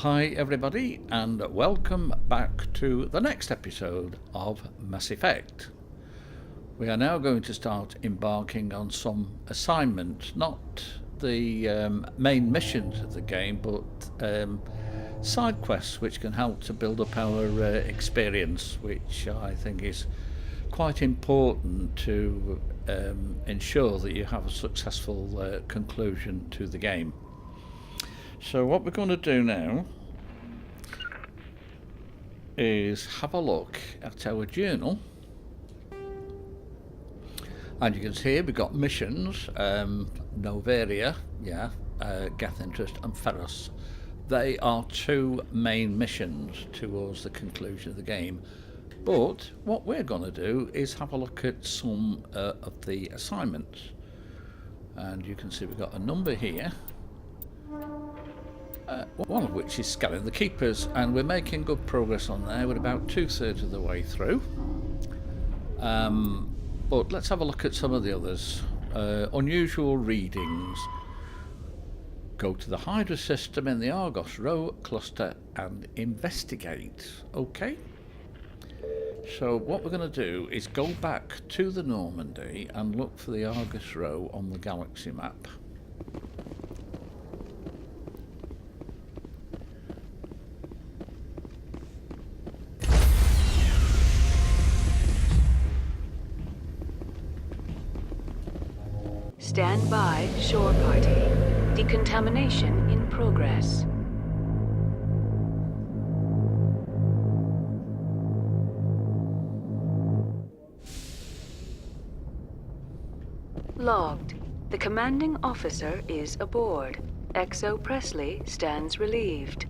Hi everybody, and welcome back to the next episode of Mass Effect. We are now going to start embarking on some assignments, not the main missions of the game, but side quests which can help to build up our experience, which I think is quite important to ensure that you have a successful conclusion to the game. So what we're going to do now is have a look at our journal, and you can see we've got missions, Noveria, Geth Interest and Ferros. They are two main missions towards the conclusion of the game, but what we're going to do is have a look at some of the assignments, and you can see we've got a number here. One of which is scanning the keepers, and we're making good progress on there. We're about 2/3 of the way through. But let's have a look at some of the others. Unusual readings. Go to the Hydra system in the Argos Row cluster and investigate. Okay. So what we're going to do is go back to the Normandy and look for the Argos Row on the galaxy map. Stand by, shore party. Decontamination in progress. Logged. The commanding officer is aboard. XO Presley stands relieved.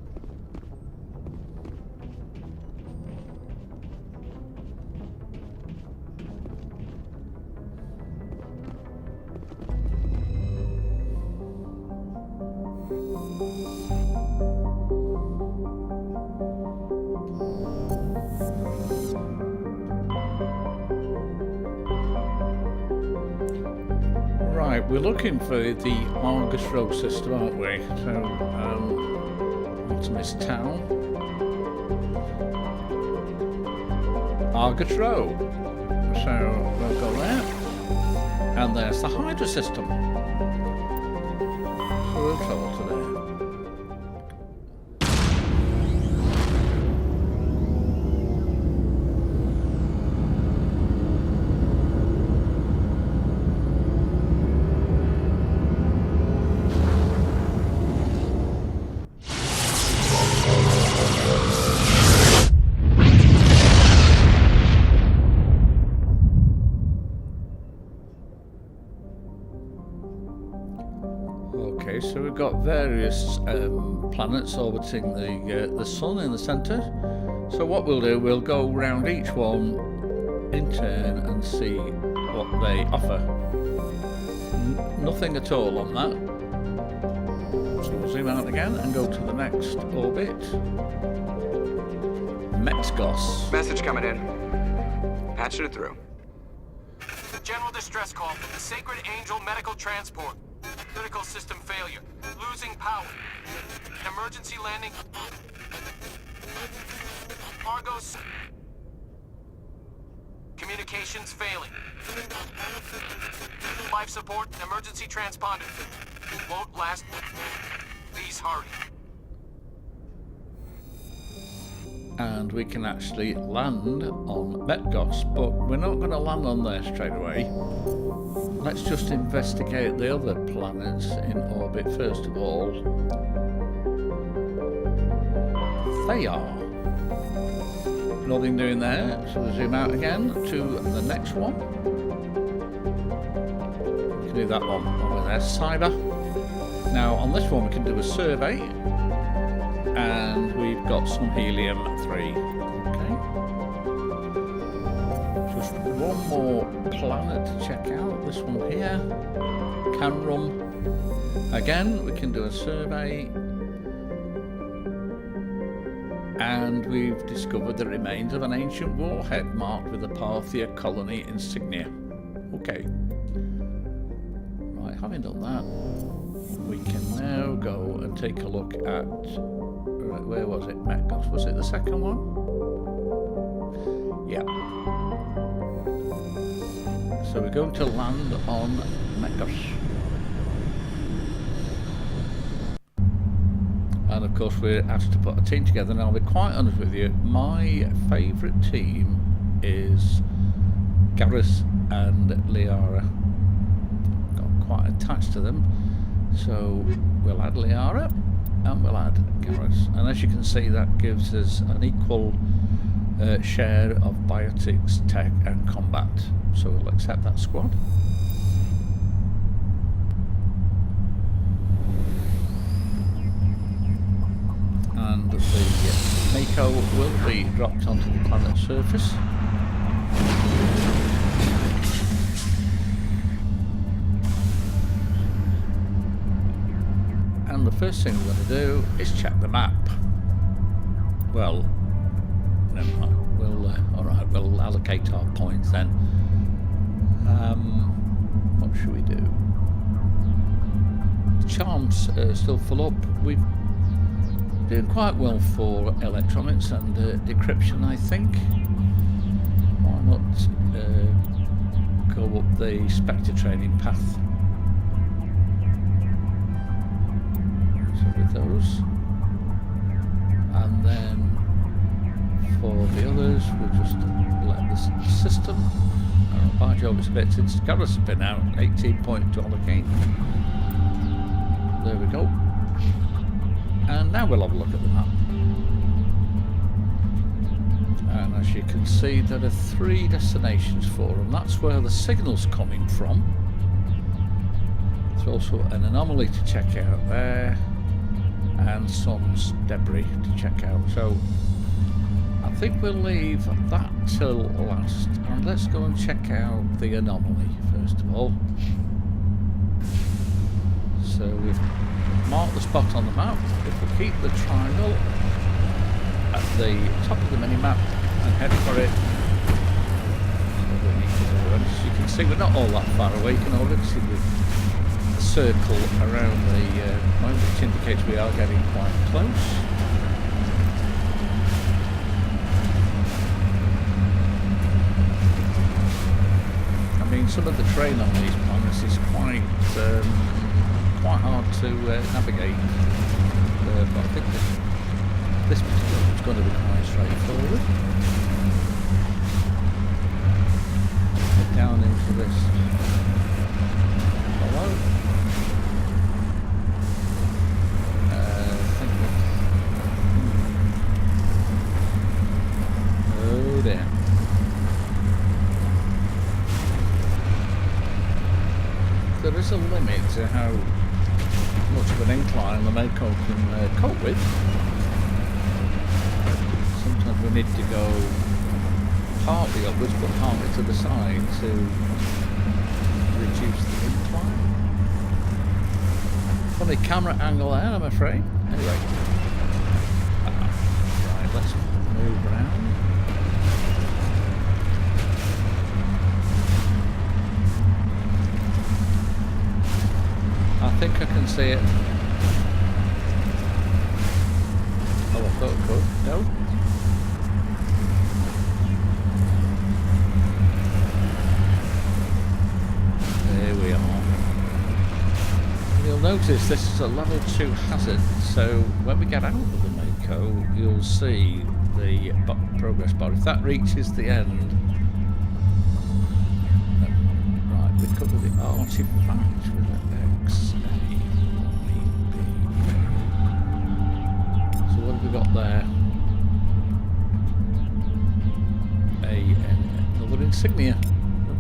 Right, we're looking for the Argus Row system, aren't we? So, Optimus Town. Argus Row. So, we'll go there. And there's the Hydra system. So we'll travel to there. Okay, so we've got various planets orbiting the sun in the centre. So what we'll do, we'll go round each one in turn and see what they offer. Nothing at all on that. So we'll zoom out again and go to the next orbit. Metzgos. Message coming in. Patching it through. General distress call from the Sacred Angel Medical Transport. Critical system failure. Losing power. Emergency landing. Argos. Communications failing. Life support. Emergency transponder. Won't last. Please hurry. And we can actually land on Metzgos, but we're not going to land on there straight away. Let's just investigate the other planets in orbit first of all. They are. Nothing doing there, so we'll zoom out again to the next one. We can do that one over there, Cyber. Now on this one we can do a survey, and we've got some helium-3. Okay. Just one more planet to check out. This one here, Canrum. Again, we can do a survey, and we've discovered the remains of an ancient warhead marked with the Parthia colony insignia. Okay. Right, having done that, we can now go and take a look at Where was it? Metcalf. Was it the second one? Yeah. So we're going to land on Metcalf. And of course we're asked to put a team together. And I'll be quite honest with you, my favourite team is Garrus and Liara. Got quite attached to them. So we'll add Liara and we'll add Garrus. And as you can see, that gives us an equal share of biotics, tech and combat. So we'll accept that squad. And the Mako will be dropped onto the planet's surface. And the first thing we're going to do is check the map. Well, never mind. Alright, we'll allocate our points then. What should we do? The charms still full up. We've doing quite well for electronics and decryption, I think. Why not go up the Spectre training path? So with those, and then for the others, we'll just let the system. By Jove, it's a bit since Garrus has been out. 18 points to allocate. There we go. And now we'll have a look at the map. And as you can see, there are 3 destinations for them. That's where the signal's coming from. There's also an anomaly to check out there, and some debris to check out. So I think we'll leave that till last. And let's go and check out the anomaly first of all. So we've mark the spot on the map. If we keep the triangle at the top of the mini-map and head for it, and as you can see, we're not all that far away. You can already see the circle around the point, which indicates we are getting quite close. I mean, some of the terrain on these planets is quite hard to navigate, but I think this particular one's going to be quite straightforward. Get down into this hollow. Oh dear. There is a limit to how much of an incline the Mako can cope with. Sometimes we need to go partly upwards but partly to the side to reduce the incline. Funny camera angle there, I'm afraid. Anyway. Right, let's move around. I think I can see it. Oh, I thought it could. No? There we are. You'll notice this is a level 2 hazard, so when we get out of the Mako, you'll see the progress bar. If that reaches the end, right, we cover the artifact with an X, A, Y, B. So what have we got there? Another insignia.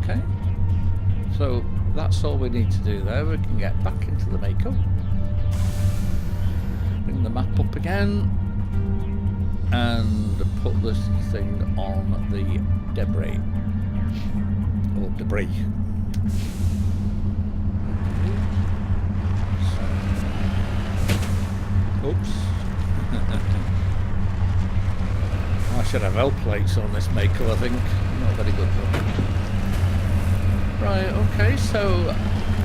Okay. So that's all we need to do there. We can get back into the Mako. Bring the map up again. And put this thing on the debris. Or debris. Oops. I should have L plates on this Mako, I think. Not very good though. Right, okay, so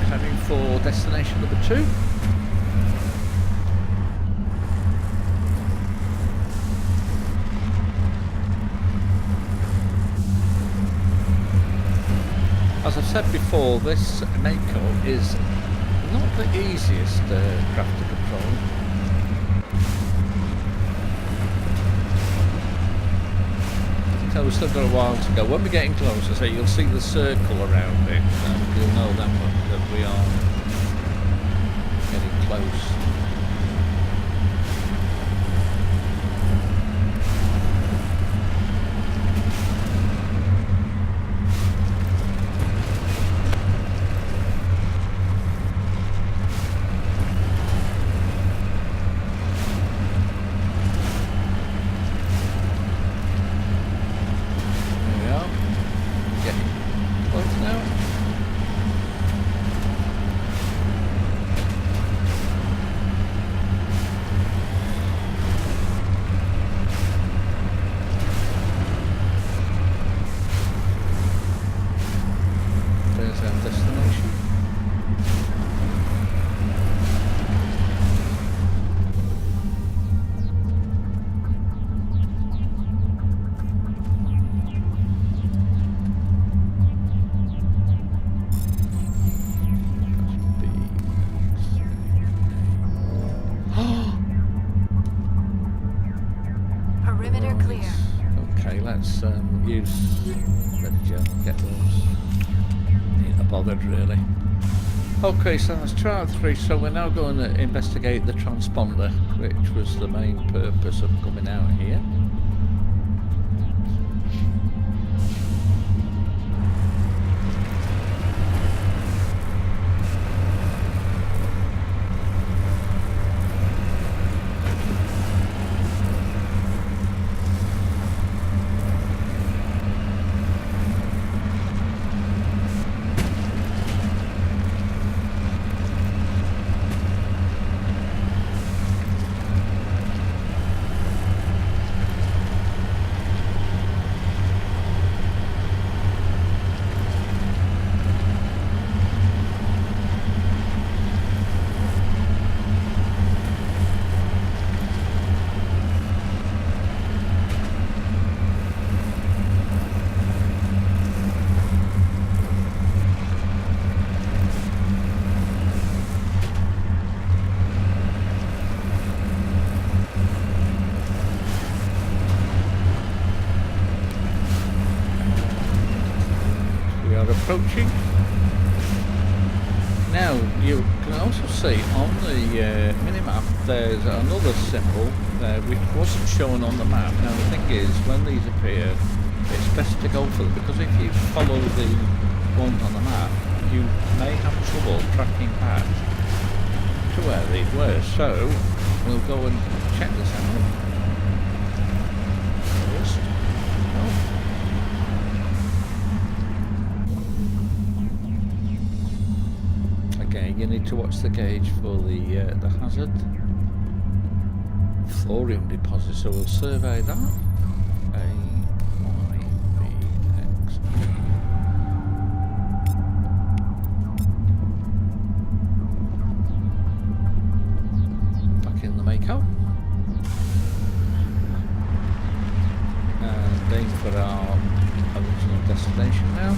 heading for destination number 2. said before, this Mako is not the easiest craft to control. So we've still got a while to go. When we're getting closer, so you'll see the circle around it, and you'll know then that we are getting close. Really. Okay, so that's trial 3, so we're now going to investigate the transponder, which was the main purpose of coming out here. Approaching. Now you can also see on the minimap there's another symbol which wasn't shown on the map. Now the thing is, when these appear, it's best to go for them, because if you follow the ones on the map, you may have trouble tracking back to where these were. So we'll go and check this out first. You need to watch the gauge for the hazard. Thorium deposit, so we'll survey that. A, Y, B, X. Back in the Mako. And aim for our original destination now.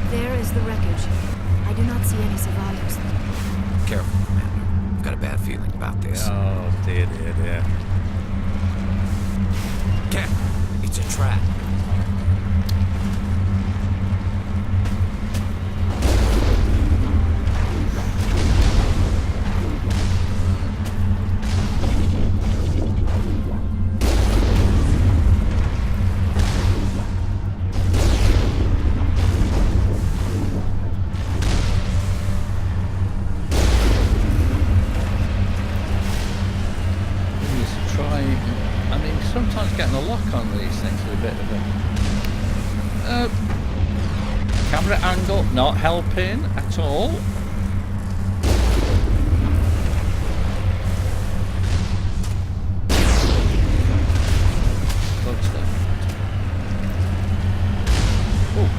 There is the wreckage. I do not see any survivors. Careful, Commander. I've got a bad feeling about this. Oh, dear. Cap, it's a trap. Getting a lock on these things with a bit of a camera angle not helping at all. Close there. Oh.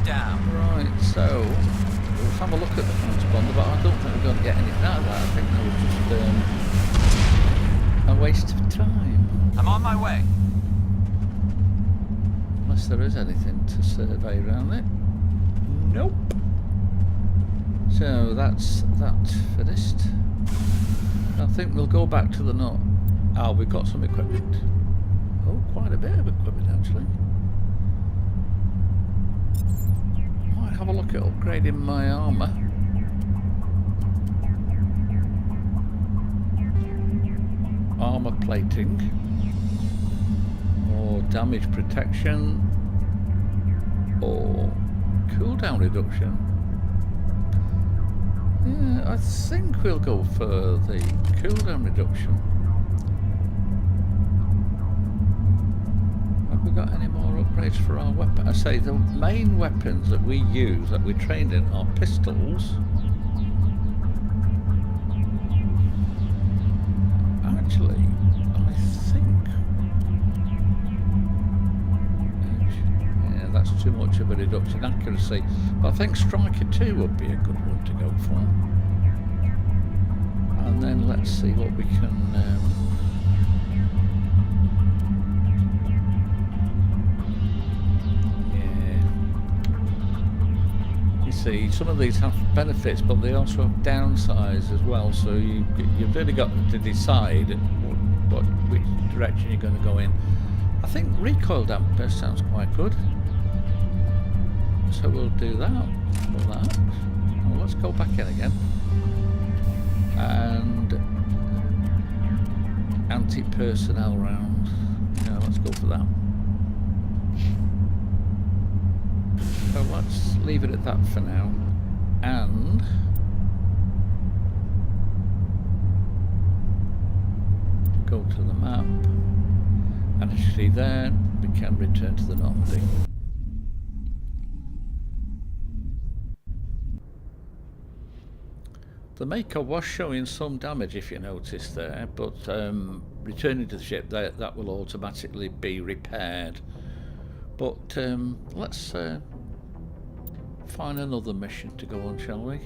down. Right, so we'll have a look at the transponder, but I don't think we're going to get anything out of that. I think that was just a waste of time. I'm on my way. Unless there is anything to survey around it. Nope. So that's that finished. I think we'll go back to the nut. Oh, we've got some equipment. Oh, quite a bit of equipment actually. Might have a look at upgrading my armour. Armour plating. Or damage protection. Or cooldown reduction. Yeah, I think we'll go for the cooldown reduction. Have we got any more upgrades for our weapon? I say the main weapons that we use, that we trained in, are pistols. Actually, I think... Yeah, that's too much of a reduction in accuracy. But I think Striker 2 would be a good one to go for. And then let's see what we can... See, some of these have benefits, but they also have downsides as well. So you've really got to decide which direction you're going to go in. I think recoil damper sounds quite good, so we'll do that for that. Well, let's go back in again, and anti-personnel round. Yeah, let's go for that. So let's leave it at that for now, and go to the map, and actually there we can return to the Normandy. The Mako was showing some damage, if you notice there, but returning to the ship, that will automatically be repaired. But let's find another mission to go on, shall we?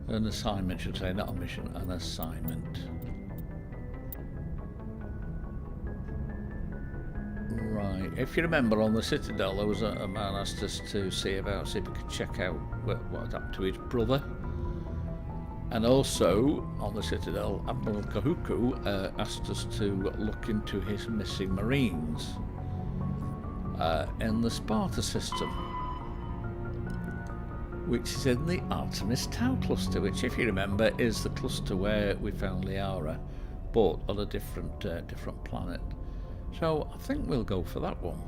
An assignment, should say, not a mission, an assignment. Right, if you remember on the Citadel, there was a man asked us to see if we could check out what had happened to his brother. And also, on the Citadel, Admiral Kahuku asked us to look into his missing Marines in the Sparta system, which is in the Artemis Tau cluster, which, if you remember, is the cluster where we found Liara, but on a different planet. So I think we'll go for that one.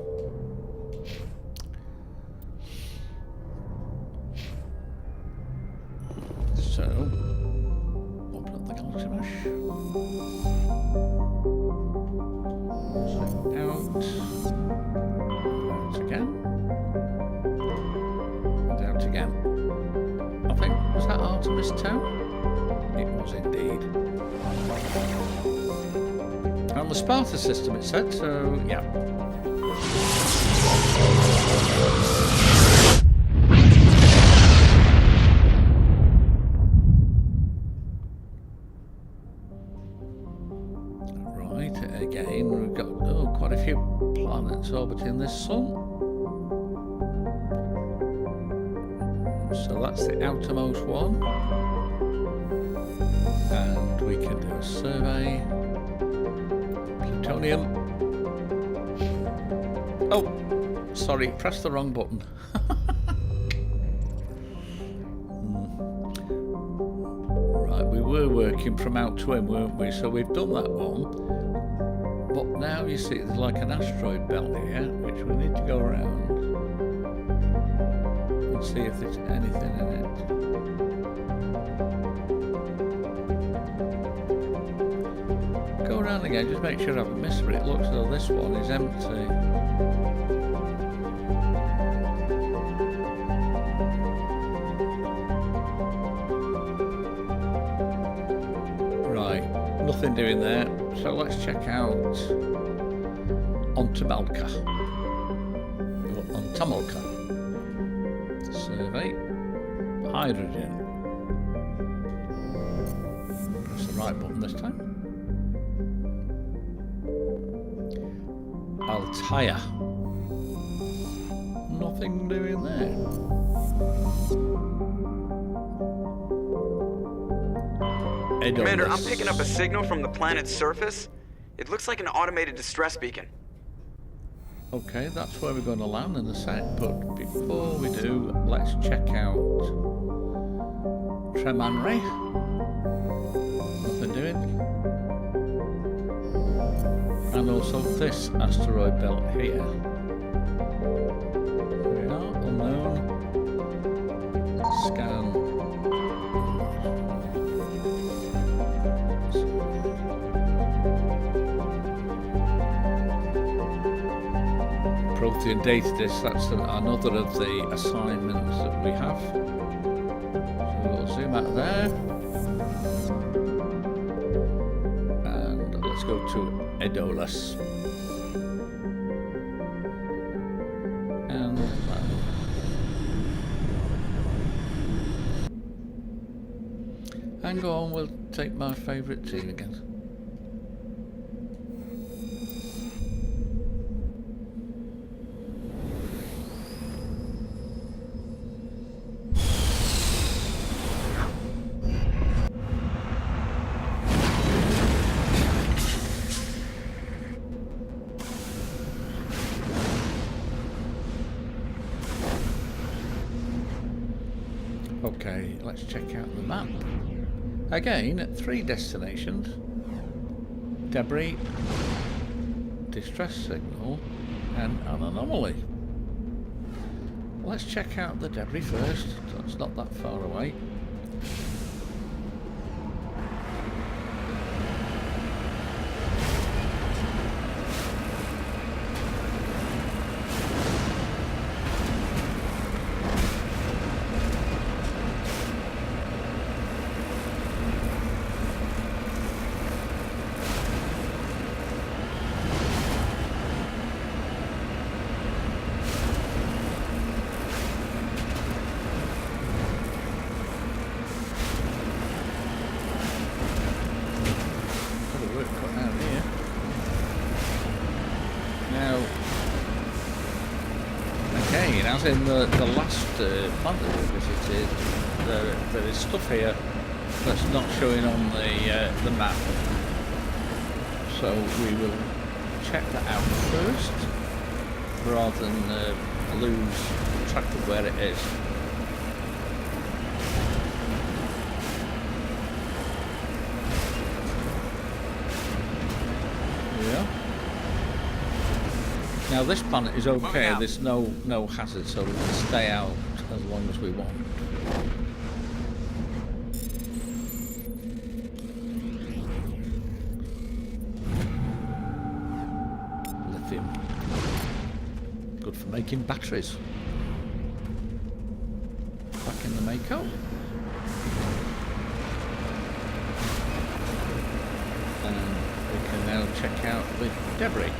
So, open up the Galaxy Mesh. Select out. Out again. And out again. I think, was that Artemis Tau? It was indeed. On the Sparta system it said, so yeah. Right, again we've got quite a few planets orbiting this sun. So that's the outermost one. And we can do a survey. Plutonium. Oh, sorry, pressed the wrong button. Right, we were working from out twin, weren't we? So we've done that one. But now you see there's like an asteroid belt here, which we need to go around and see if there's anything in it. Go around again, just make sure I haven't missed it. It looks as though this one is empty. Right, nothing doing there. So let's check out Ontamalka. Or Ontamalka. Survey. Hydrogen. Press the right button this time. Altair. Nothing doing there. Commander, I'm Edolus. picking up a signal from the planet's surface. It looks like an automated distress beacon. Okay, that's where we're going to land in a sec, but before we do, let's check out Tremanre. Nothing doing. And also this asteroid belt here. Here we are, unknown. Scan. Prothean data disk, that's another of the assignments that we have. So we'll zoom out there. And let's go to Edolus. And and go on, we'll take my favourite team again. Okay, let's check out the map. Again, 3 destinations. Debris, distress signal, and an anomaly. Let's check out the debris first. That's not that far away. As in the last planet we visited, there is stuff here that's not showing on the map. So we will check that out first, rather than lose track of where it is. Yeah. Now this planet is okay, there's no hazard, so we can stay out as long as we want. Lithium. Good for making batteries. Back in the Mako. And we can now check out the debris.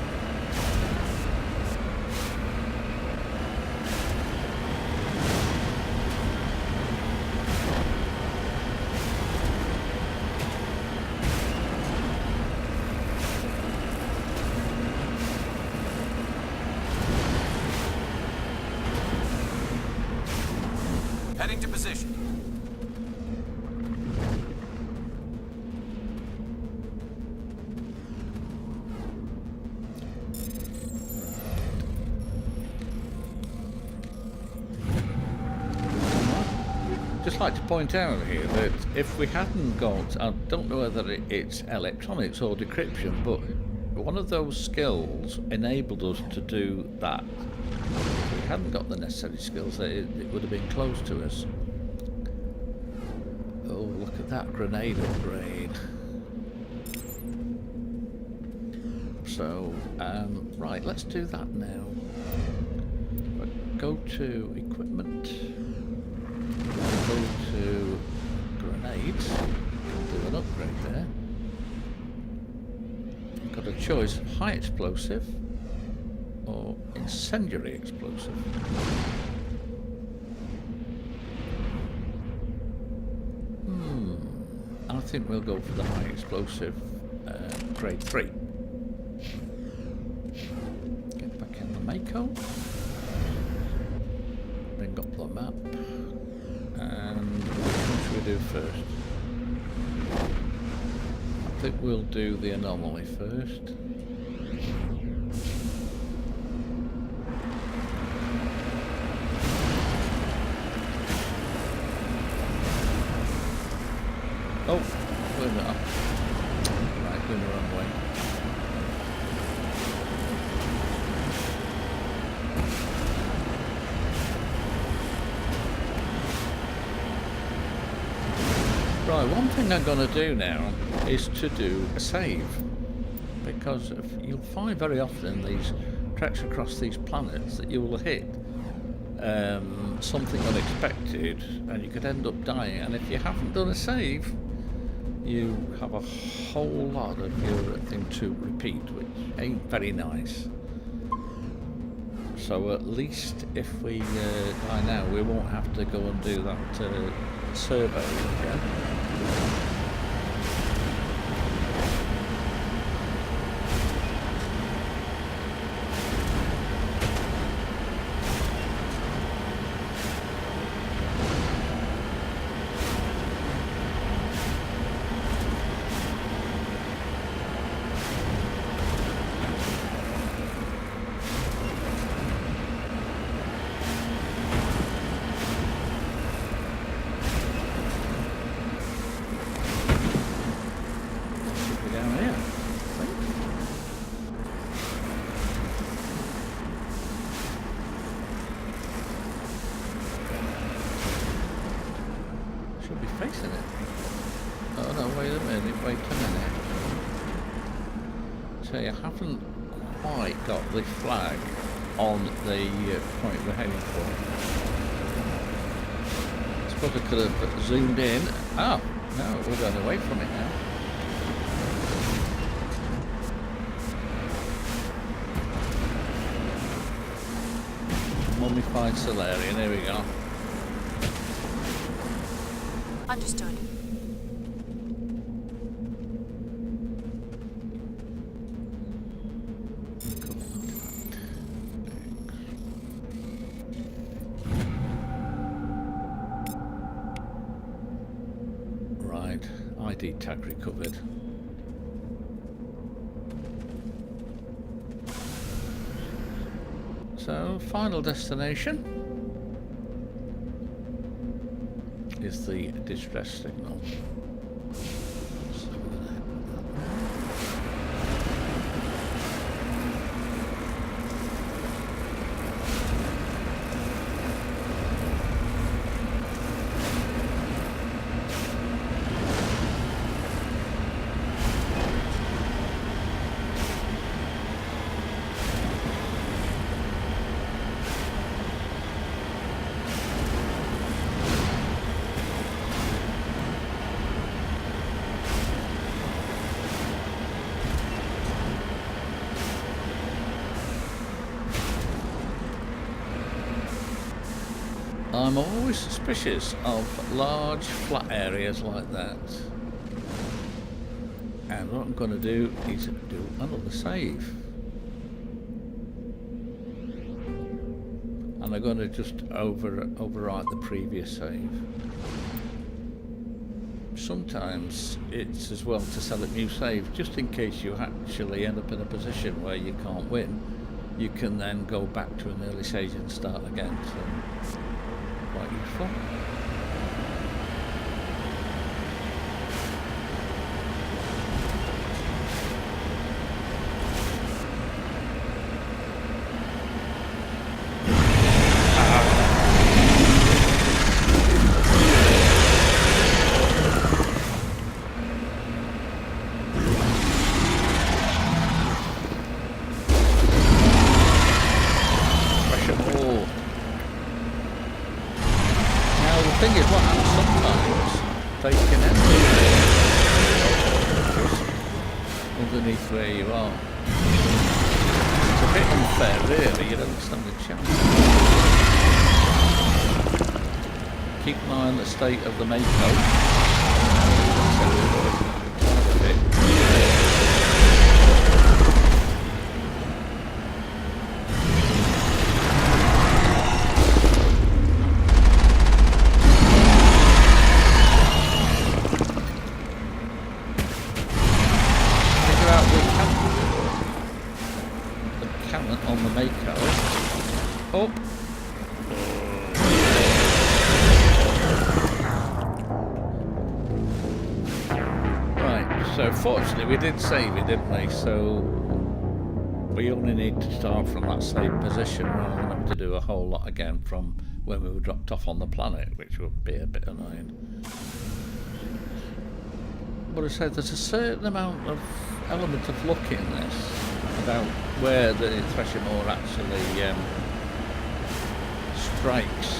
Heading to position. Just like to point out here that if we hadn't got, I don't know whether it's electronics or decryption, but one of those skills enabled us to do that. If we hadn't got the necessary skills, it would have been close to us. Oh, look at that grenade upgrade. So, right, let's do that now. Go to equipment. Go to grenades. Do an upgrade there. Got a choice of high explosive or incendiary explosive. think we'll go for the high explosive grade 3. Get back in the Mako. Bring up the map. And which one should we do first? I think we'll do the anomaly first. Oh, we're not. Right, going the wrong way. Right, one thing I'm going to do now is to do a save. Because you'll find very often in these treks across these planets that you will hit something unexpected and you could end up dying. And if you haven't done a save, you have a whole lot of your thing to repeat, which ain't very nice. So at least if we die now, we won't have to go and do that survey again. Facing it. Oh no, wait a minute. So you haven't quite got the flag on the point we're heading for. I suppose I could have zoomed in. Oh, no, we're going away from it now. Mummified Solarian, there we go. Understood. Right, ID tag recovered. So, final destination is the distress signal. So we're gonna head that way. I'm always suspicious of large flat areas like that. And what I'm going to do is do another save. And I'm going to just overwrite the previous save. Sometimes it's as well to set up new save, just in case you actually end up in a position where you can't win. You can then go back to an early stage and start again. So, quite useful. The thing is, what happens sometimes, they can end up underneath where you are. It's a bit unfair, really. You don't stand a chance. Keep an eye on the state of the Mako. fortunately we did save it, didn't we? So we only need to start from that same position rather than have to do a whole lot again from when we were dropped off on the planet, which would be a bit annoying. But I said there's a certain amount of element of luck in this about where the Thresher Maw actually strikes.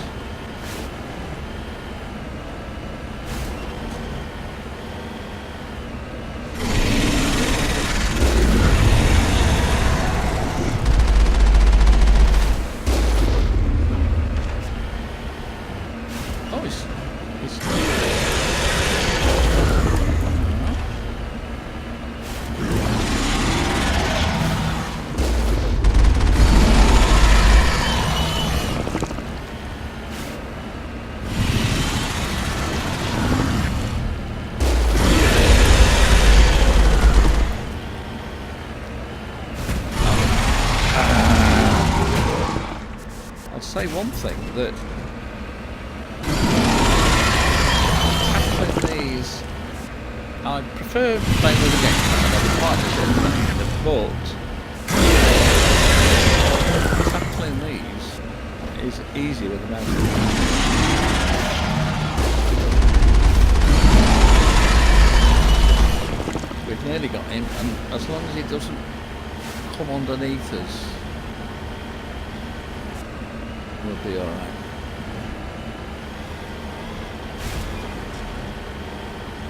Say one thing, that tackling these, I prefer playing with the game quite a bit, but tackling these is easy with the mouse. We've nearly got him, and as long as he doesn't come underneath us, we'll be alright.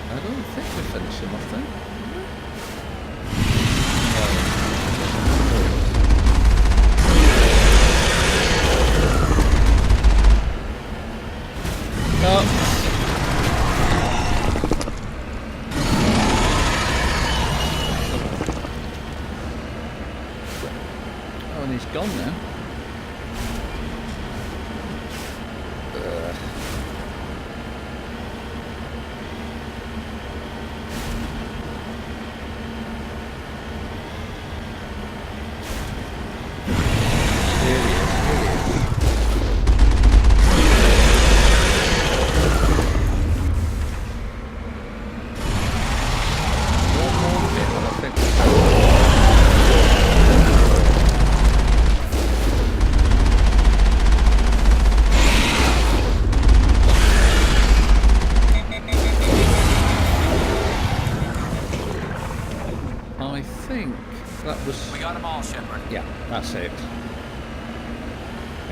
I don't think we finished him off then. No. Oh, and he's gone now. That's it.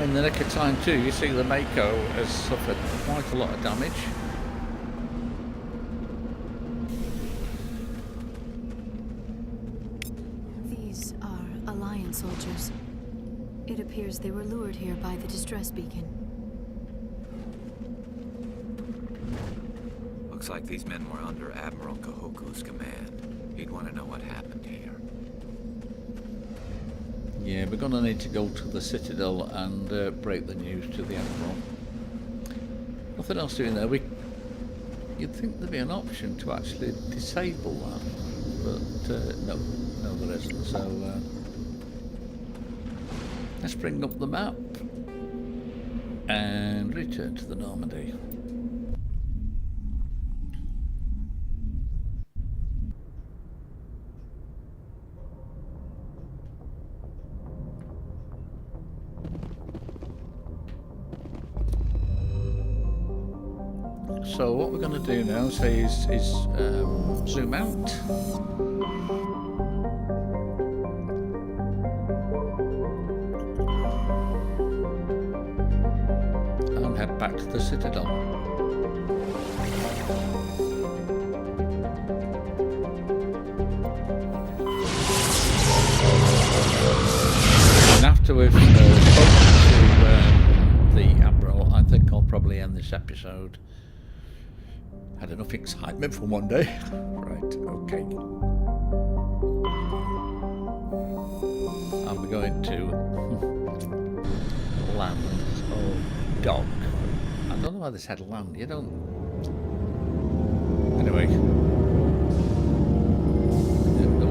In the nick of time too, you see the Mako has suffered quite a lot of damage. These are Alliance soldiers. It appears they were lured here by the distress beacon. Looks like these men were under Admiral Kahoku's command. He'd want to know what happened here. Yeah, we're going to need to go to the Citadel and break the news to the Admiral. Nothing else doing there. You'd think there'd be an option to actually disable that, but no, there isn't. So let's bring up the map and return to the Normandy. So what we're going to do now is zoom out. And head back to the Citadel. And after we've spoken to the Admiral, I think I'll probably end this episode. Had enough excitement for one day. Right, okay. And we're going to land or dock. I don't know why they said land, you don't. Anyway. There we go.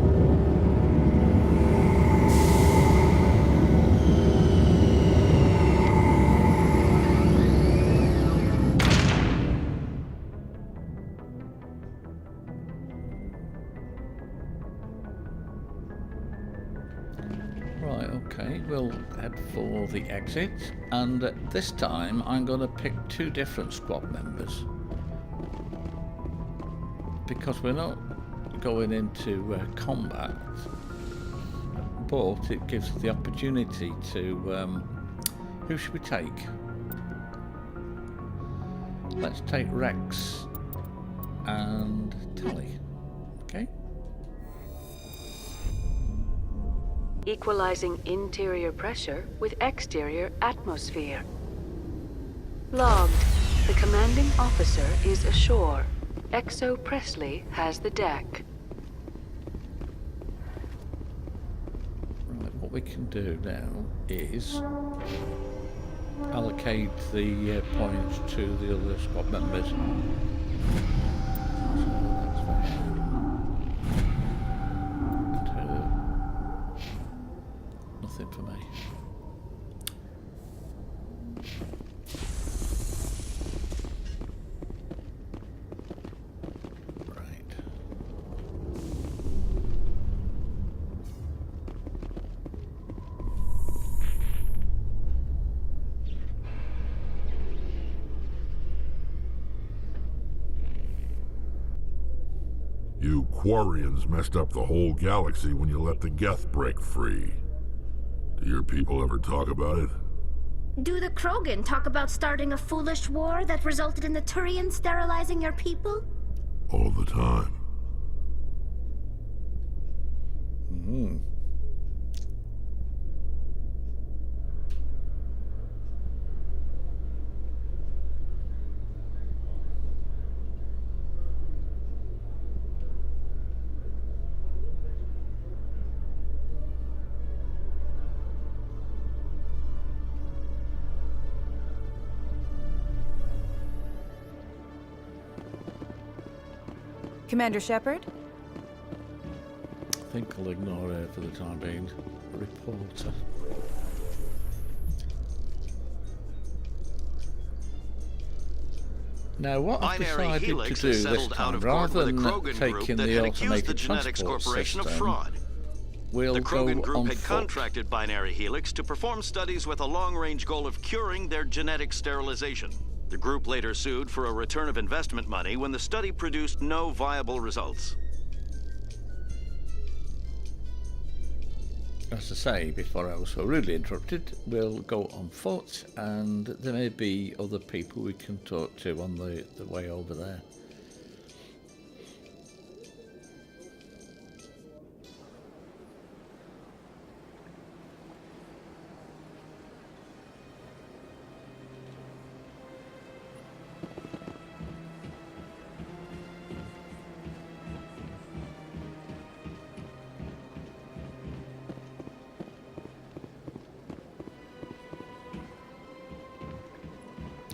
we'll head for the exit, and this time I'm going to pick 2 different squad members, because we're not going into combat, but it gives us the opportunity to who should we take? Let's take Rex and Tally. Okay. Equalizing interior pressure with exterior atmosphere. Logged. The commanding officer is ashore. XO Presley has the deck. Right, what we can do now is allocate the points to the other squad members. So that's fine. Nothing for me. Right. You Quarians messed up the whole galaxy when you let the Geth break free. Do your people ever talk about it? Do the Krogan talk about starting a foolish war that resulted in the Turians sterilizing your people? All the time. Commander Shepard? I think I'll ignore her for the time being. Reporter. Now, what I've Binary decided Helix to has do this settled out time, of court rather with a than Krogan group taking that the had accused the automated Genetics transport Corporation system, of fraud. we'll The go Krogan on group had foot. contracted Binary Helix to perform studies with a long-range goal of curing their genetic sterilization. The group later sued for a return of investment money when the study produced no viable results. As I say, before I was so rudely interrupted, we'll go on foot, and there may be other people we can talk to on the way over there.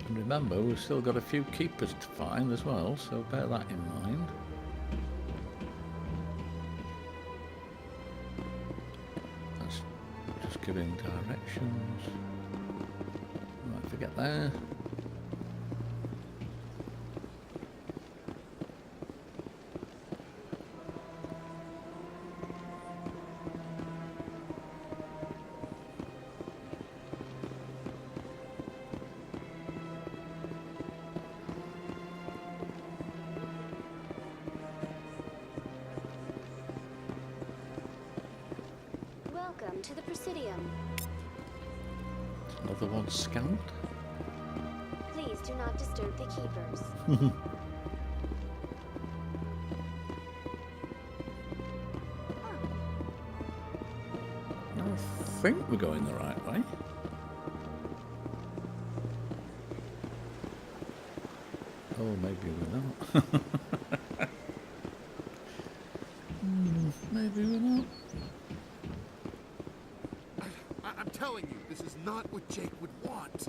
And remember, we've still got a few keepers to find as well, so bear that in mind. That's just giving directions. Might forget there. Welcome to the Presidium. Another one scanned. Please do not disturb the keepers. I think we're going the right way. Oh, maybe we're not. Maybe we're not. I'm telling you, this is not what Jake would want.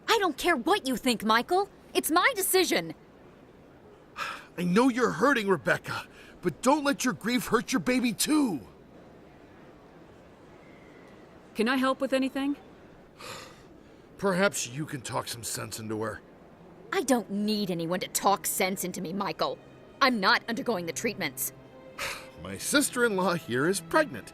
I don't care what you think, Michael. It's my decision. I know you're hurting, Rebecca, but don't let your grief hurt your baby too. Can I help with anything? Perhaps you can talk some sense into her. I don't need anyone to talk sense into me, Michael. I'm not undergoing the treatments. My sister-in-law here is pregnant,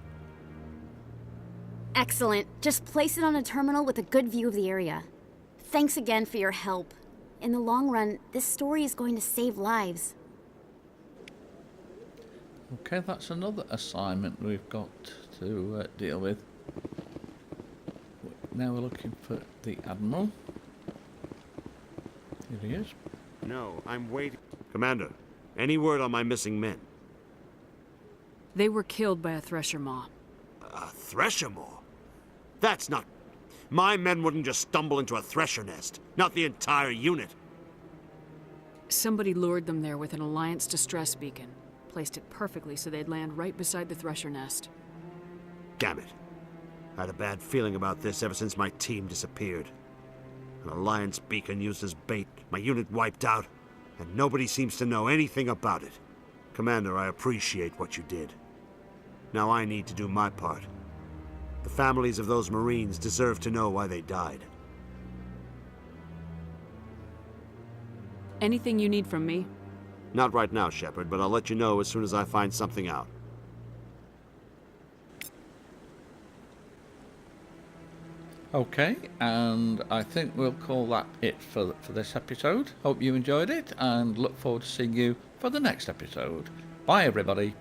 Excellent. Just place it on a terminal with a good view of the area. Thanks again for your help. In the long run, this story is going to save lives. Okay, that's another assignment we've got to deal with. Now we're looking for the Admiral. Here he is. No, I'm waiting. Commander, any word on my missing men? They were killed by a Thresher Maw. A Thresher Maw? That's not... My men wouldn't just stumble into a Thresher nest. Not the entire unit. Somebody lured them there with an Alliance distress beacon. Placed it perfectly so they'd land right beside the Thresher nest. Damn it. I had a bad feeling about this ever since my team disappeared. An Alliance beacon used as bait, my unit wiped out, and nobody seems to know anything about it. Commander, I appreciate what you did. Now I need to do my part. The families of those Marines deserve to know why they died. Anything you need from me? Not right now, Shepard, but I'll let you know as soon as I find something out. Okay, and I think we'll call that it for this episode. Hope you enjoyed it, and look forward to seeing you for the next episode. Bye, everybody.